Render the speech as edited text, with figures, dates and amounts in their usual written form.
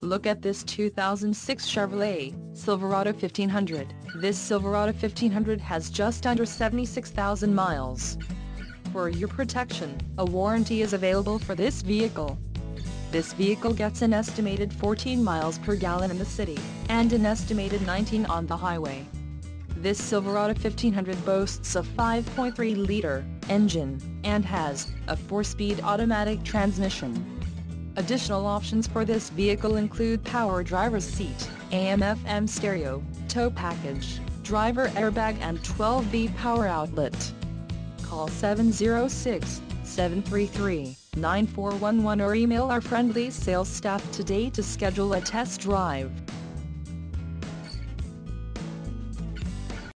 look at this 2006 Chevrolet Silverado 1500. This Silverado 1500 has just under 76,000 miles. For your protection, a warranty is available for this vehicle. This vehicle gets an estimated 14 miles per gallon in the city, and an estimated 19 on the highway. This Silverado 1500 boasts a 5.3-liter engine, and has a 4-speed automatic transmission. Additional options for this vehicle include power driver's seat, AM/FM stereo, tow package, driver airbag and 12V power outlet. Call 706-733-9411 or email our friendly sales staff today to schedule a test drive.